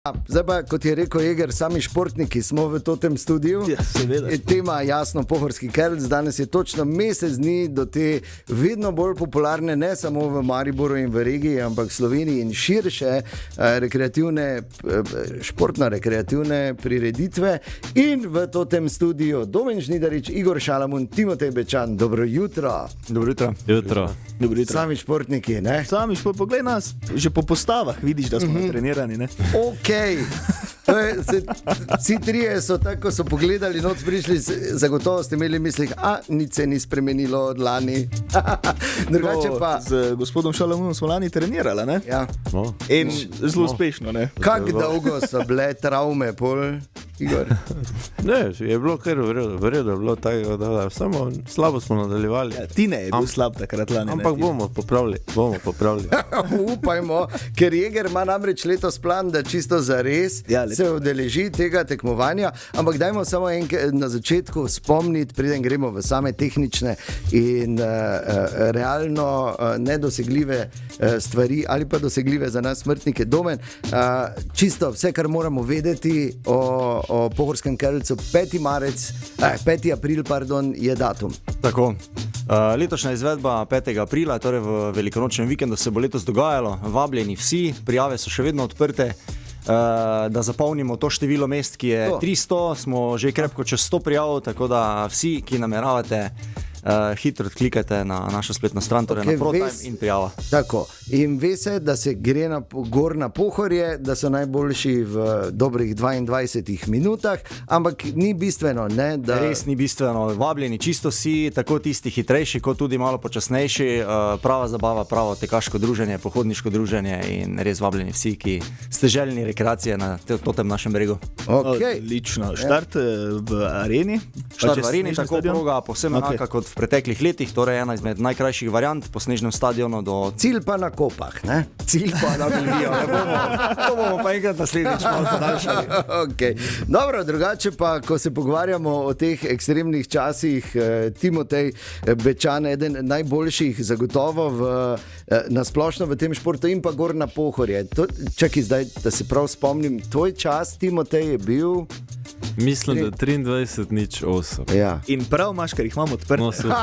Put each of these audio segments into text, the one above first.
Zdaj pa, kot je rekel Jeger, sami športniki smo v tem studiu. Ja, seveda. Tema jasno Pohorski Kerlc. Danes je točno mesec dni do te vedno bolj popularne, ne samo v Mariboru in v regiji, ampak v Sloveniji in širše športno-rekreativne prireditve. In v tem studiu Domen Žnidarič, Igor Šalamun, Timotej Bečan. Dobro jutro. Dobro jutro. Jutro. Dobro jutro. Sami športniki, ne? Sami poglej nas, že po postavah vidiš, da smo trenirani, ne? Vsi trije so tako, so pogledali, noč prišli, zagotovo ste imeli mislih, nič se ni spremenilo od lani. Drugače pa z gospodom Šalamunom smo lani trenirali, ne? Ja. No. In zelo uspešno, ne? Kako dolgo so bile travme, pol, Igor? Ne, je bilo kar v redu, bilo tako, da samo slabo smo nadaljevali. Ja, Tine je bil slab takrat lani. Ampak bomo popravili. Upajmo, ker Jeger ima namreč letos plan, da čisto zares se udeleži tega tekmovanja, ampak dajmo samo na začetku spomniti, preden gremo v same tehnične in realno nedosegljive stvari ali pa dosegljive za nas smrtnike. Domen, čisto vse, kar moramo vedeti o Pohorskem Kerlcu, 5. april je datum. Tako. Letošnja izvedba 5. aprila, torej v velikonočnem vikendu, se bo letos dogajalo. Vabljeni vsi, prijave so še vedno odprte. Da zapolnimo to število mest, ki je 300, smo že krepko čez 100 prijav, tako da vsi, ki nameravate, hitro odklikajte na našo spletno stran, torej na ProTime in prijava. Tako, in ve se, da se gre gor na Pohorje, da so najboljši v dobrih 22 minutah, ampak ni bistveno, ne? Res ni bistveno, vabljeni čisto vsi, tako tisti hitrejši, kot tudi malo počasnejši, prava zabava, pravo tekaško druženje, pohodniško druženje in res vabljeni vsi, ki ste željni rekreacije na tem našem bregu. Odlično. Štart v areni? Štart v areni, tako proga, povsem enaka kot v preteklih letih, torej ena izmed najkrajših variant po snežnem stadionu do... Cilj pa na Kopah, ne? Cilj pa na Belgijo, ne bomo. To bomo pa enkrat naslednjič malo podaljšali. Dobro, drugače pa, ko se pogovarjamo o teh ekstremnih časih, Timotej Bečan, eden najboljših zagotovo na splošno v tem športu in pa gor na Pohorje. Čakaj zdaj, da se prav spomnim, tvoj čas, Timotej, je bil... Mislim, da 23:08. Ja. In prav imaš, ker jih imamo odprte. No, super.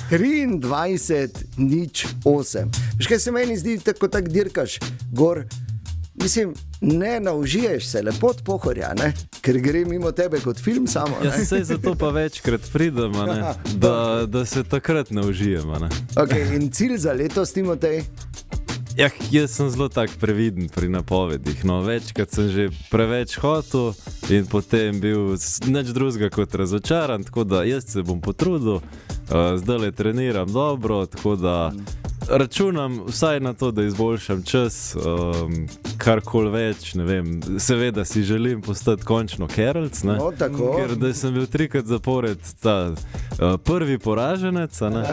23:08. Veš, kaj se meni zdi, tako dirkaš gor, mislim, ne naužiješ se lepo od Pohorja, ne? Ker gre mimo tebe kot film samo. Ne? Ja, sej zato pa večkrat pridem, ne? Da se takrat naužijem. Ne? In cilj za letos, Timotej? Ja, jaz sem zelo tak previden pri napovedih, no, večkrat sem že preveč hotel in potem bil nič drugega kot razočaran, tako da jaz se bom potrudil, zdajle treniram dobro, tako da računam vsaj na to, da izboljšam čas, karkoli več, ne vem, seveda si želim postati končno Kerlc, ne, ker da sem bil 3krat zapored ta prvi poraženec, ne,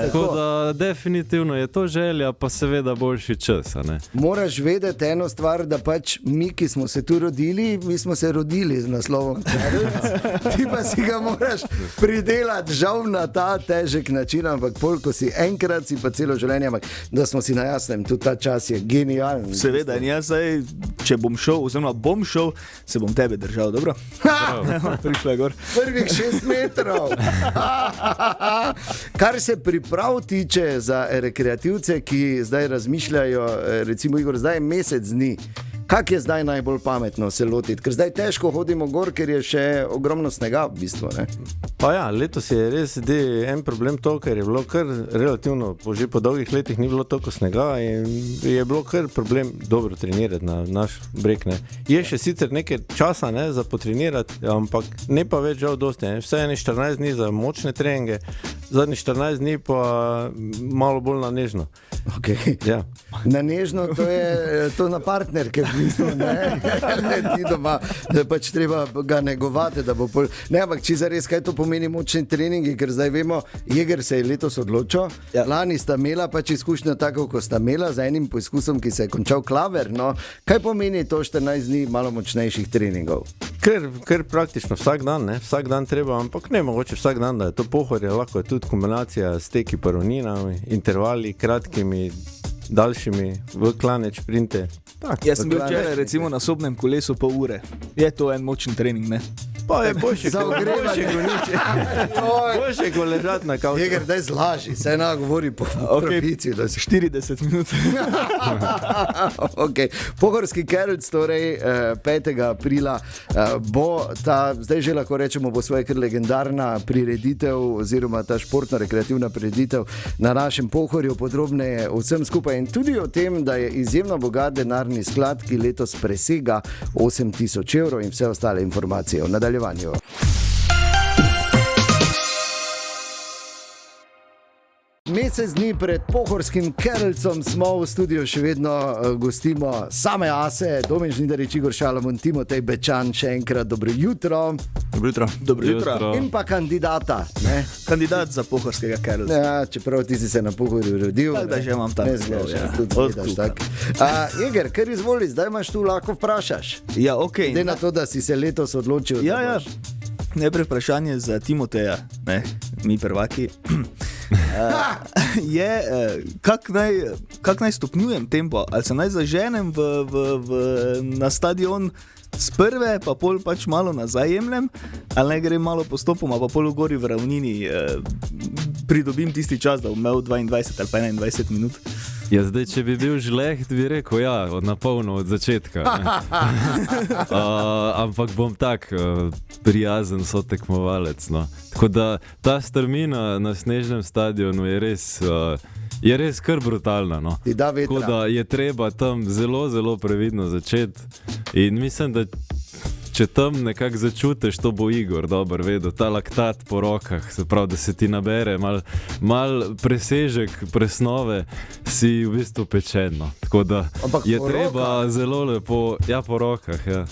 tako da definitivno je to želja, pa seveda boljši čas, ne. Moraš vedeti eno stvar, da pač mi, ki smo se tu rodili, mi smo se rodili z naslovom Kerlc, ti pa si ga moraš pridelati, žal na ta težek način, ampak pol, ko si enkrat, si pa celo življenje, ampak da smo si na jasnem, tudi ta čas je genijalen. Seveda, in jaz zdaj, če bom šel, oziroma bom šel, se bom tebe držal, dobro? Prišla je gor. Prvih 6 metrov. Kar se priprav tiče za rekreativce, ki zdaj razmišljajo, recimo Igor, zdaj je mesec dni. Kak je zdaj najbolj pametno se lotiti? Ker zdaj težko hodimo gor, ker je še ogromno snega v bistvu, ne? Pa ja, letos je res en problem to, ker je bilo kar relativno, že po dolgih letih ni bilo toliko snega in je bilo kar problem dobro trenirati na naš breg, ne. Je še sicer nekaj časa, ne, za potrenirati, ampak ne pa več žal dosti, ne. Vse 14 dni za močne treninge, zadnji 14 dni pa malo bolj na nežno. Ja. Na nežno, to je to na partnerke v bistvu, ne ti doma, da pač treba ga negovati, da bo pol, ne, ampak če zares, kaj to pomeni močni treningi, ker zdaj vemo, Jeger se je letos odločil, lani sta imela pač izkušnjo tako, ko sta imela z enim poizkusom, ki se je končal klaver, no, kaj pomeni to 14 dni malo močnejših treningov? Ker praktično vsak dan, ne, vsak dan treba, ampak ne mogoče vsak dan, da je to Pohorje, lahko je tudi kombinacija s teki pa ravninami, intervali, kratkimi, daljšimi v klaneč sprinte. Jaz sem bil včeraj recimo na sobnem kolesu pol ure. Je to en močen trening, ne? Pa je boljše, Za ogrevanje. boljše, ko ležati na kavču. Jeger, daj zlaži, saj ne govori po profici, da si 40 minut. Okay. Pohorski Kerlc, torej 5. aprila, bo ta, zdaj že lahko rečemo, bo svoja kar legendarna prireditev oziroma ta športno-rekreativna prireditev na našem Pohorju, podrobneje vsem skupaj in tudi o tem, da je izjemno bogat denarni sklad, ki letos presega 8.000 evrov in vse ostale informacije v nadaljevanju. Mesec dni pred Pohorskim Kerlcem smo v studiu še vedno gostimo same ase, Domen Žnidarič, Igor Šalamon, Timotej Bečan, še enkrat dobro jutro. Dobro jutro. Dobro jutro. In pa kandidata, ne? Kandidat za Pohorskega Kerlca. Ja, čeprav ti si se na Pohorju rodil. Tako da že imam tam ne naslov, zgledaš, ja. tudi zgledaš tak. Jeger, kar izvoli, zdaj imaš tu lahko vprašaš. Ja, okej. Glede na to, da si se letos odločil. Ja, da ja. boš. Najprej vprašanje za Timoteja, ne, mi prvaki. Kak naj stopnjujem tempo, ali se naj zaženem na stadion z prve, pa pol pač malo nazaj jemljem, ali naj grem malo postopoma, pa pol v gori v ravnini pridobim tisti čas, da bom imel 22 ali pa 21 minut. Ja, zdaj, če bi bil žleht, bi rekel, ja, na polno od začetka. Ampak bom tak prijazen sotekmovalec. No. Tako da ta strmina na snežnem stadionu je res kar brutalna. No. Ti da vetra. Tako da je treba tam zelo, zelo previdno začeti. In mislim, da če tam nekako začutiš, to bo Igor dobro vedel, ta laktat po rokah, se pravi, da se ti nabere mal presežek presnove, si v bistvu pečen. No. Tako da Ampak je po treba rokah? zelo lepo, ja, po rokah, ja.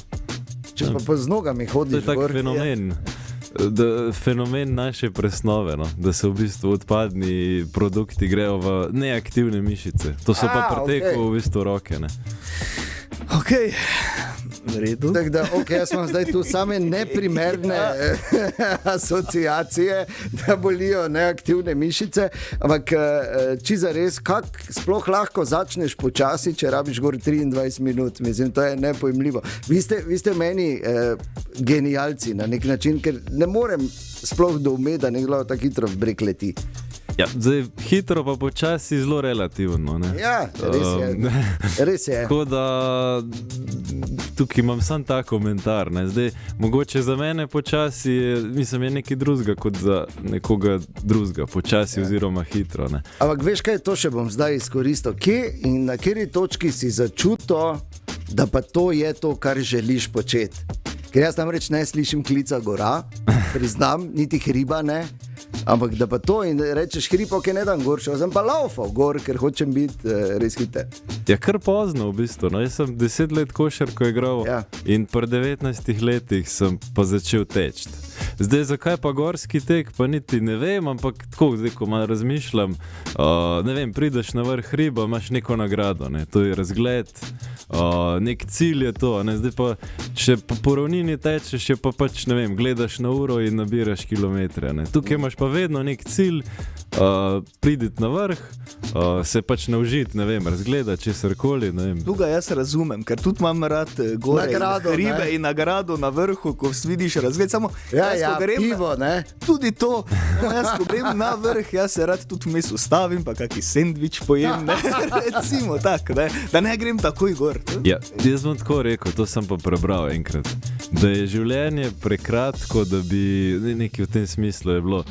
Če pa z nogami To hodiš je tak gor. fenomen. Fenomen naše presnove, no? Da se v bistvu odpadni produkti grejo v neaktivne mišice. To so pa preteku v bistvu roke. Ne? Okej, v redu. Tako da, jaz imam zdaj tu same neprimerne asociacije, da bolijo neaktivne mišice, ampak či zares, kako sploh lahko začneš počasi, če rabiš gor 23 minut, mislim, to je nepojmljivo. Vi ste meni genialci na nek način, ker ne morem sploh doumeti, da nekdo tako hitro v breg leti. Ja, zdaj, hitro pa počasi zelo relativno. Ne? Ja, res je. Res je. Tako da tukaj imam sam ta komentar. Ne? Zdaj, mogoče za mene počasi je nekaj drugega kot za nekoga drugega, počasi oziroma hitro. Ne? Ampak veš kaj, to še bom zdaj izkoristil. Kje in na kateri točki si začutil, da pa to je to, kar želiš početi? Ker jaz namreč ne slišim klica gora, priznam, niti hriba ne. Ampak da pa to in rečeš hripo, ki ne dam gor, sem pa laufal gor, ker hočem biti res hiter. Ja, kar pozno v bistvu. No. Jaz sem 10 let košarko igral in pri 19 letih sem pa začel teči. Zdaj, zakaj pa gorski tek, pa niti ne vem, ampak tako, zdaj, ko malo razmišljam, ne vem, prideš na vrh hriba, imaš neko nagrado, ne. To je razgled, nek cilj je to, ne. Zdaj pa, če po ravnini tečeš, je pa pač, ne vem, gledaš na uro in nabiraš kilometre, ne. Tukaj imaš pa vedno nek cilj, priditi na vrh, se pač naužiti, ne vem, razgledati česarkoli, ne vem. Tuga jaz razumem, ker tudi imam rad gore Nagrado, in hribe ne? in nagrado na vrhu, ko vidiš razgled, samo jaz, ko grem pivo, ne? tudi to, no, jaz ko grem na vrh, jaz se rad tudi vmes ustavim, pa kaki sendvič pojem, ne, recimo tak, ne, da ne grem takoj gor. Ja, jaz bom tako rekel, to sem pa prebral enkrat, da je življenje prekratko, da bi, nekaj v tem smislu je bilo,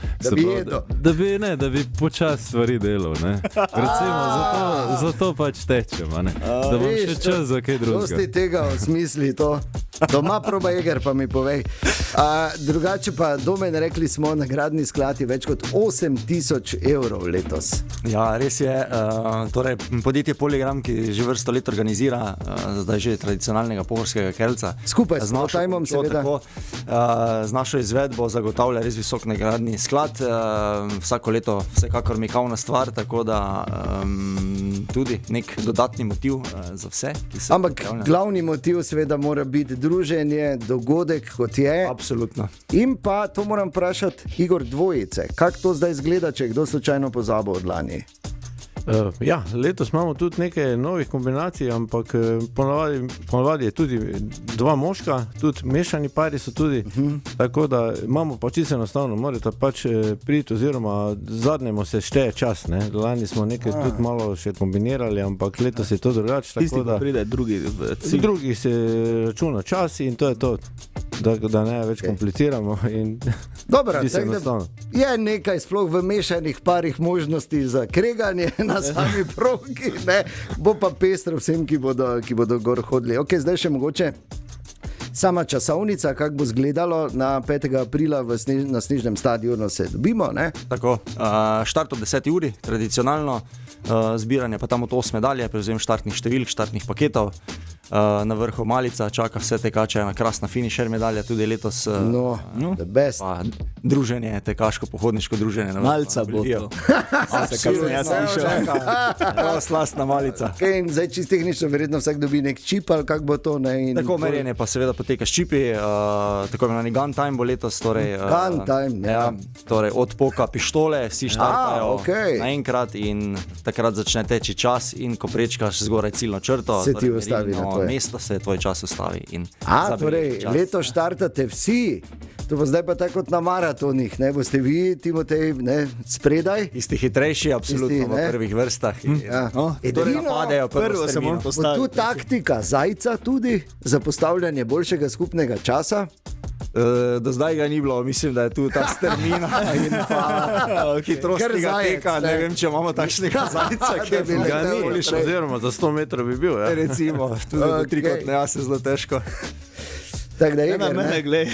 da bi počas stvari delal, ne. Recimo, zato pač tečem, ne. Da bom še čas za kaj drugega. Dosti tega v smisli to. Doma proba Jeger, pa mi povej. Drugače pa, Domen, rekli smo, nagradni sklad je več kot 8.000 evrov letos. Ja, res je. Torej, podjetje Poligram, ki že vrsto let organizira, zdaj že tradicionalnega pohorskega Kerlca. Skupaj s Notajmom, seveda. Z našo izvedbo zagotavlja res visok nagradni sklad. Vsako leto vsekakor mikavna stvar, tako da tudi nek dodatni motiv za vse, ki se Ampak glavni motiv seveda mora biti druženje, dogodek kot je. Absolutno. In pa, to moram vprašati, Igor, dvojice. Kako to zdaj izgleda, če je kdo slučajno pozabil od lani? Ja, letos imamo tudi nekaj novih kombinacij, ampak ponavadi je tudi 2 moška, tudi mešani pari so tudi, tako da imamo pa čisto enostavno, morate pač priti oziroma zadnjemu se šteje čas, ne. Lani smo nekaj tudi malo še kombinirali, ampak letos je to drugače, Tisti, tako ki da pride drugi v cilj. drugi se računa čas in to je to, da ne več kompliciramo in Dobro, čisto tako da enostavno. je nekaj sploh v mešanih parih možnosti za kreganje na sami progi, ne? Bo pa pestro vsem, ki bodo gor hodili. Ok, zdaj še mogoče sama časovnica, kako bo izgledalo na 5. aprila na Snežnem stadionu se dobimo, ne? Tako, štart ob 10. uri, tradicionalno, zbiranje pa tam od 8 dalje, prevzem štartnih številk, štartnih paketov. Na vrhu malica čaka vse tekače, ena krasna finišer medalja, tudi letos The best. pa druženje, tekaško-pohodniško druženje. Malca bo to. Se kar sem jaz slišal. Slastna malica. Okay, in zdaj čisto tehnično verjetno vsak dobi nek čip ali kako bo to, ne? In Tako merjenje pa seveda poteka s čipi, tako imenovani gun time bo letos, torej, Gun time, ja. torej od poka pištole, vsi štartajo okej. naenkrat in takrat začne teči čas in ko prečkaš zgoraj ciljno črto, Se ti ustavi na tvoje. mesto se tvoj čas ustavi. In zabeleži torej, čas. leto štartate vsi. To bo zdaj pa tako kot na maratonih, ne? Boste vi, Timotej, ne, spredaj? Tisti hitrejši, absolutno Tisti, v ne? prvih vrstah. Ja. Torej napadejo Prvo se moram Bo postaviti. tu taktika zajca tudi za postavljanje boljšega skupnega časa? Do zdaj ga ni bilo, mislim, da je tu ta strmina in pa hitrost Kar tega zajec, teka. ne. Ne vem, če imamo takšnega zajca, ki Da bi bi letel ga ni. naprej. Oziroma za 100 metrov bi bil, ja. Recimo, tudi Okej. trikotne jase zelo težko. Tako da je, Na mene, glej.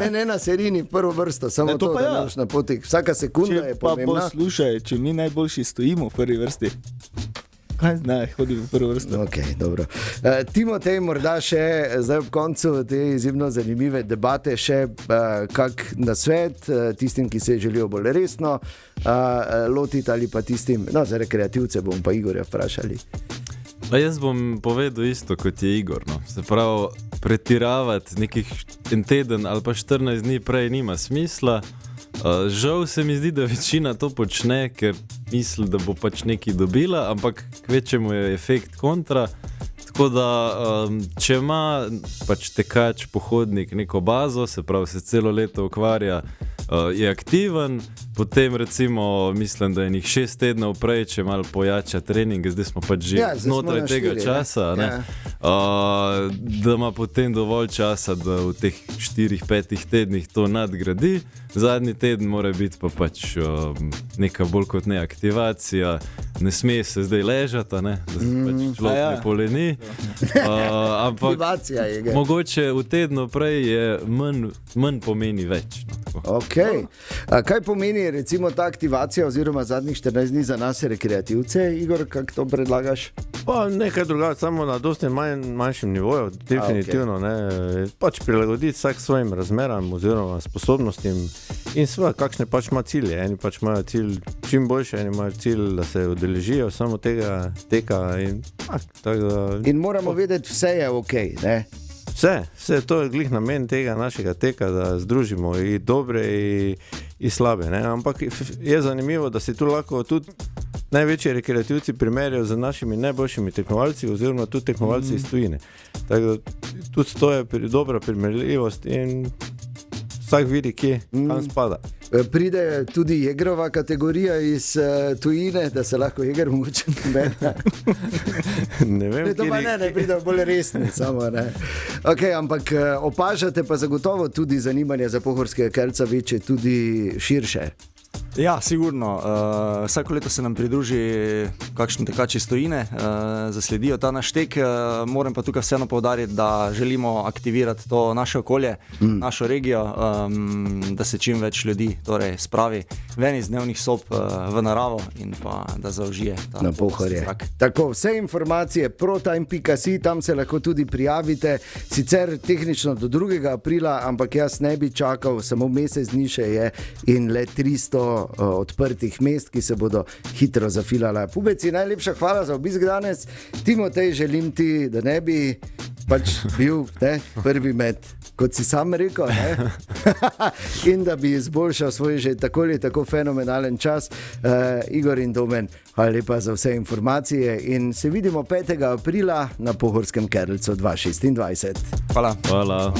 ne na serini prvo vrsto, samo Ne, to to, pa da ja. ne boš na poti. Vsaka sekunda Če je pa pomembna. poslušaj, če mi najboljši stojimo v prvi vrsti. Kaj ne, hodim v prvo vrsto. Okay, dobro. Timotej, morda še zdaj ob koncu te izjemno zanimive debate še kak nasvet tistim, ki se želijo bolj resno lotiti ali pa tistim, no za rekreativce bomo pa Igorja vprašali. Jaz bom povedal isto kot je Igor. No. Se pravi, pretiravati nekih en teden ali pa 14 dni prej nima smisla. Žal se mi zdi, da večina to počne, ker misli, da bo pač nekaj dobila, ampak kvečemu je efekt kontra. Tako da, če ima pač tekač, pohodnik neko bazo, se pravi, se celo leto ukvarja, je aktiven, potem recimo, mislim, da je njih 6 tednov prej, če malo pojača trening, zdaj smo pač že Ja, zdaj smo znotraj na tega 4, časa, ne? Da ima potem dovolj časa, da v teh 4-5 tednih to nadgradi. Zadnji teden mora biti pa pač neka bolj kot ne aktivacija, ne sme se zdaj ležati, ne? Da se pač človek ne poleni. Ampak Motivacija je. Ge. mogoče v tednu prej je manj pomeni več. No, tako. Okay. Kaj pomeni recimo ta aktivacija oziroma zadnjih 14 dni za nas rekreativce, Igor, kako to predlagaš? Pa nekaj drugače, samo na dosti manjšem nivoju, definitivno. Ne, pač prilagoditi vsak svojim razmeram oziroma sposobnostim in seveda, kakšne pač ima cilje. Eni pač imajo cilj čim boljše, eni imajo cilj, da se udeležijo samo tega teka in tako da... In moramo vedeti, vse je ok, ne? Vse to je glih namen tega našega teka, da združimo i dobre i slabe. Ne? Ampak je zanimivo, da se tu lahko tudi največji rekreativci primerjajo z našimi najboljšimi tekmovalci oziroma tudi tekmovalci iz tujine. Tako da tudi to je dobra primerljivost in vsak vidi, kje kam spada. Pride tudi Jegrova kategorija iz tujine, da se lahko Jeger mogoče nabene. Ne vem, To pa ne pride bolj resni, samo ne. Okay, ampak opažate pa zagotovo tudi zanimanje za pohorskega kelca večje tudi širše. Ja, sigurno. Vsako leto se nam pridruži kakšen tekač iz tujine, zasledijo ta naš tek. Moram pa tukaj vseeno poudariti, da želimo aktivirati to naše okolje, našo regijo, da se čim več ljudi torej spravi ven iz dnevnih sob v naravo in pa da zaužije ta Na Pohorje. zrak. Tako, vse informacije protime.si, tam se lahko tudi prijavite, sicer tehnično do 2. aprila, ampak jaz ne bi čakal, samo mesec dni še je in le 300 odprtih mest, ki se bodo hitro zafilala. Pubeci, najlepša hvala za obisk danes. Timotej, želim ti, da ne bi pač bil prvi med kot si sam rekel, in da bi izboljšal svoj že tako ali tako fenomenalen čas. Igor in Domen, hvala lepa za vse informacije in se vidimo 5. aprila na Pohorskem Kerlcu 2026. Hvala. Hvala.